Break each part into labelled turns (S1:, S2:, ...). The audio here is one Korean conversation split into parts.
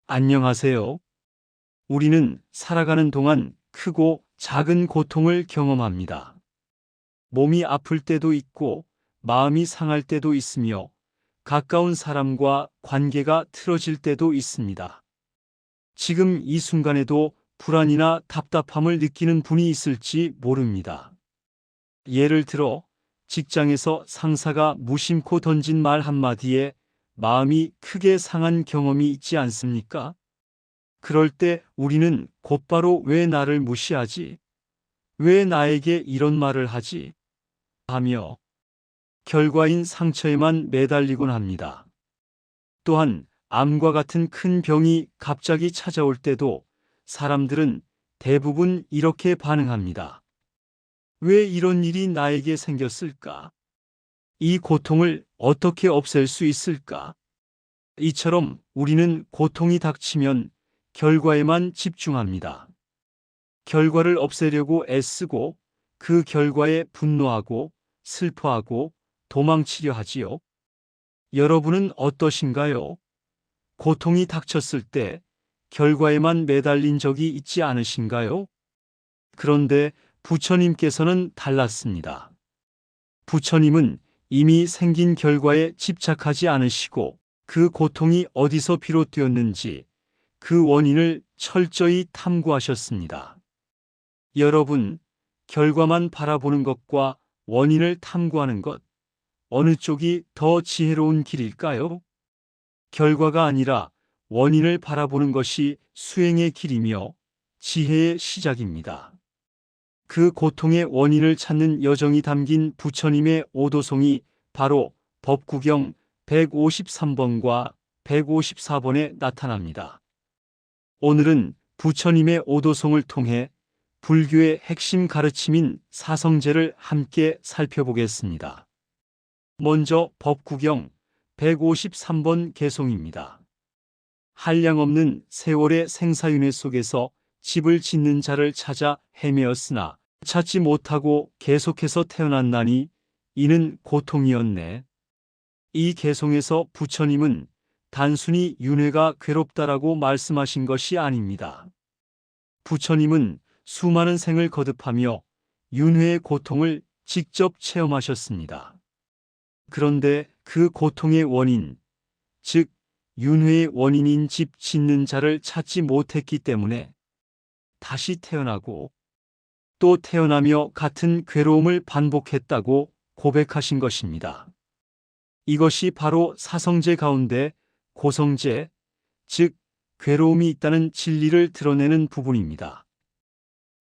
S1: 안녕하세요. 우리는 살아가는 동안 크고 작은 고통을 경험합니다. 몸이 아플 때도 있고, 마음이 상할 때도 있으며, 가까운 사람과 관계가 틀어질 때도 있습니다. 지금 이 순간에도 불안이나 답답함을 느끼는 분이 있을지 모릅니다. 예를 들어, 직장에서 상사가 무심코 던진 말 한마디에 마음이 크게 상한 경험이 있지 않습니까? 그럴 때 우리는 곧바로 왜 나를 무시하지? 왜 나에게 이런 말을 하지? 하며 결과인 상처에만 매달리곤 합니다. 또한 암과 같은 큰 병이 갑자기 찾아올 때도 사람들은 대부분 이렇게 반응합니다. 왜 이런 일이 나에게 생겼을까? 이 고통을 어떻게 없앨 수 있을까? 이처럼 우리는 고통이 닥치면 결과에만 집중합니다. 결과를 없애려고 애쓰고 그 결과에 분노하고 슬퍼하고 도망치려 하지요. 여러분은 어떠신가요? 고통이 닥쳤을 때 결과에만 매달린 적이 있지 않으신가요? 그런데 부처님께서는 달랐습니다. 부처님은 이미 생긴 결과에 집착하지 않으시고 그 고통이 어디서 비롯되었는지 그 원인을 철저히 탐구하셨습니다. 여러분, 결과만 바라보는 것과 원인을 탐구하는 것, 어느 쪽이 더 지혜로운 길일까요? 결과가 아니라 원인을 바라보는 것이 수행의 길이며 지혜의 시작입니다. 그 고통의 원인을 찾는 여정이 담긴 부처님의 오도송이 바로 법구경 153번과 154번에 나타납니다. 오늘은 부처님의 오도송을 통해 불교의 핵심 가르침인 사성제를 함께 살펴보겠습니다. 먼저 법구경 153번 개송입니다. 한량없는 세월의 생사윤회 속에서 집을 짓는 자를 찾아 헤매었으나 찾지 못하고 계속해서 태어났나니 이는 고통이었네. 이 개송에서 부처님은 단순히 윤회가 괴롭다라고 말씀하신 것이 아닙니다. 부처님은 수많은 생을 거듭하며 윤회의 고통을 직접 체험하셨습니다. 그런데 그 고통의 원인, 즉 윤회의 원인인 집 짓는 자를 찾지 못했기 때문에 다시 태어나고 또 태어나며 같은 괴로움을 반복했다고 고백하신 것입니다. 이것이 바로 사성제 가운데 고성제, 즉 괴로움이 있다는 진리를 드러내는 부분입니다.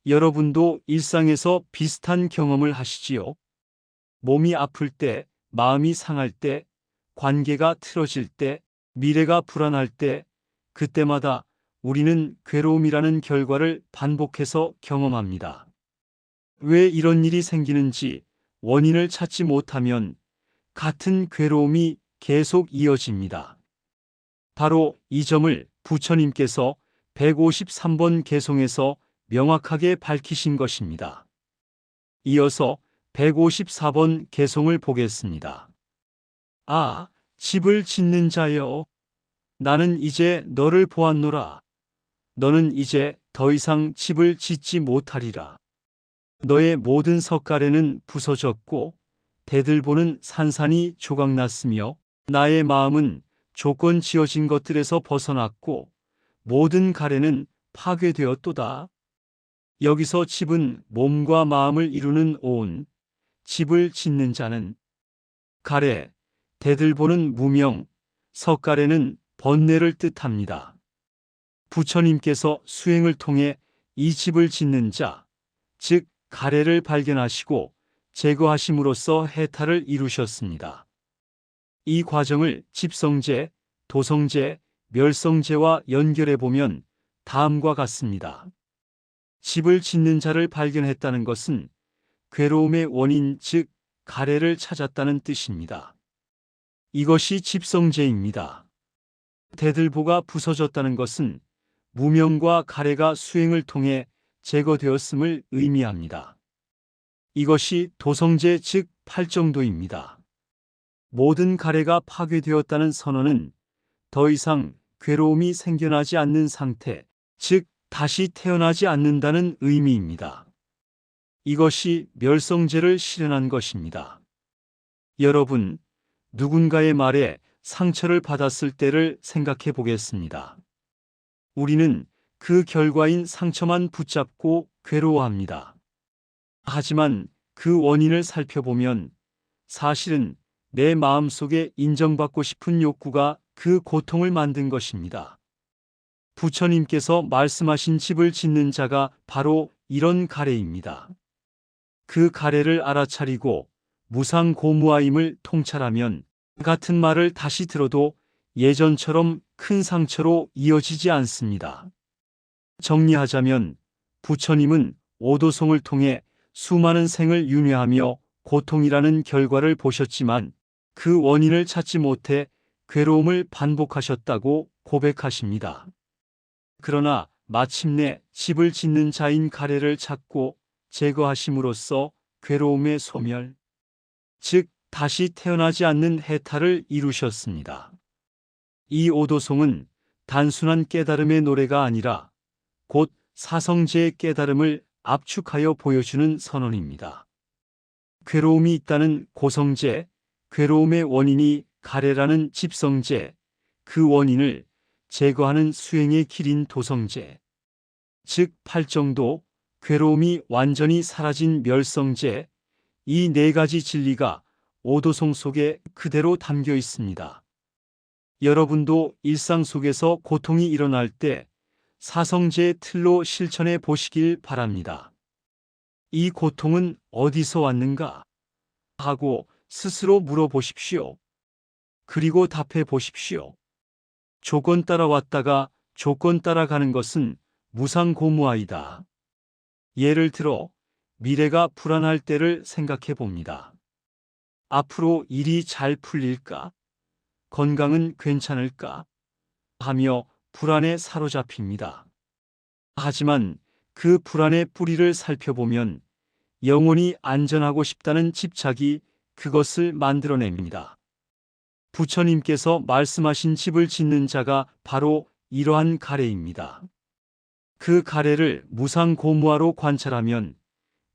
S1: 여러분도 일상에서 비슷한 경험을 하시지요? 몸이 아플 때, 마음이 상할 때, 관계가 틀어질 때, 미래가 불안할 때, 그때마다 우리는 괴로움이라는 결과를 반복해서 경험합니다. 왜 이런 일이 생기는지 원인을 찾지 못하면 같은 괴로움이 계속 이어집니다. 바로 이 점을 부처님께서 153번 개송에서 명확하게 밝히신 것입니다. 이어서 154번 개송을 보겠습니다. 아, 집을 짓는 자여, 나는 이제 너를 보았노라. 너는 이제 더 이상 집을 짓지 못하리라. 너의 모든 석가래는 부서졌고 대들보는 산산이 조각났으며 나의 마음은 조건 지어진 것들에서 벗어났고 모든 가래는 파괴되었도다. 여기서 집은 몸과 마음을 이루는 온, 집을 짓는 자는 가래, 대들보는 무명, 석가래는 번뇌를 뜻합니다. 부처님께서 수행을 통해 이 집을 짓는 자, 즉 가래를 발견하시고 제거하심으로써 해탈을 이루셨습니다. 이 과정을 집성제, 도성제, 멸성제와 연결해 보면 다음과 같습니다. 집을 짓는 자를 발견했다는 것은 괴로움의 원인, 즉 가래를 찾았다는 뜻입니다. 이것이 집성제입니다. 대들보가 부서졌다는 것은 무명과 가래가 수행을 통해 제거되었음을 의미합니다. 이것이 도성제, 즉 팔정도입니다. 모든 가래가 파괴되었다는 선언은 더 이상 괴로움이 생겨나지 않는 상태, 즉 다시 태어나지 않는다는 의미입니다. 이것이 멸성제를 실현한 것입니다. 여러분, 누군가의 말에 상처를 받았을 때를 생각해 보겠습니다. 우리는 그 결과인 상처만 붙잡고 괴로워합니다. 하지만 그 원인을 살펴보면 사실은 내 마음속에 인정받고 싶은 욕구가 그 고통을 만든 것입니다. 부처님께서 말씀하신 집을 짓는 자가 바로 이런 가래입니다. 그 가래를 알아차리고 무상고무하임을 통찰하면 같은 말을 다시 들어도 예전처럼 큰 상처로 이어지지 않습니다. 정리하자면 부처님은 오도송을 통해 수많은 생을 윤회하며 고통이라는 결과를 보셨지만 그 원인을 찾지 못해 괴로움을 반복하셨다고 고백하십니다. 그러나 마침내 집을 짓는 자인 가래를 찾고 제거하심으로써 괴로움의 소멸, 즉 다시 태어나지 않는 해탈을 이루셨습니다. 이 오도송은 단순한 깨달음의 노래가 아니라 곧 사성제의 깨달음을 압축하여 보여주는 선언입니다. 괴로움이 있다는 고성제, 괴로움의 원인이 가래라는 집성제, 그 원인을 제거하는 수행의 길인 도성제, 즉 팔정도, 괴로움이 완전히 사라진 멸성제, 이 네 가지 진리가 오도송 속에 그대로 담겨 있습니다. 여러분도 일상 속에서 고통이 일어날 때 사성제의 틀로 실천해 보시길 바랍니다. 이 고통은 어디서 왔는가? 하고 스스로 물어보십시오. 그리고 답해 보십시오. 조건 따라 왔다가 조건 따라 가는 것은 무상고무하이다. 예를 들어 미래가 불안할 때를 생각해 봅니다. 앞으로 일이 잘 풀릴까? 건강은 괜찮을까? 하며 불안에 사로잡힙니다. 하지만 그 불안의 뿌리를 살펴보면 영원히 안전하고 싶다는 집착이 그것을 만들어냅니다. 부처님께서 말씀하신 집을 짓는 자가 바로 이러한 가래입니다. 그 가래를 무상고무하로 관찰하면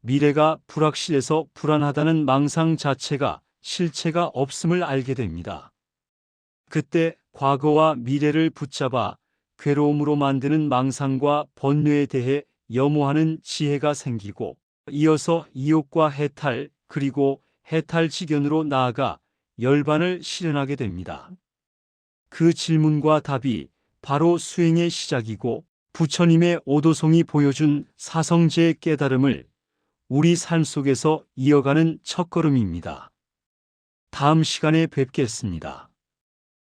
S1: 미래가 불확실해서 불안하다는 망상 자체가 실체가 없음을 알게 됩니다. 그때 과거와 미래를 붙잡아 괴로움으로 만드는 망상과 번뇌에 대해 염호하는 지혜가 생기고 이어서 이욕과 해탈 그리고 해탈 직연으로 나아가 열반을 실현하게 됩니다. 그 질문과 답이 바로 수행의 시작이고 부처님의 오도송이 보여준 사성제의 깨달음을 우리 삶 속에서 이어가는 첫걸음입니다. 다음 시간에 뵙겠습니다.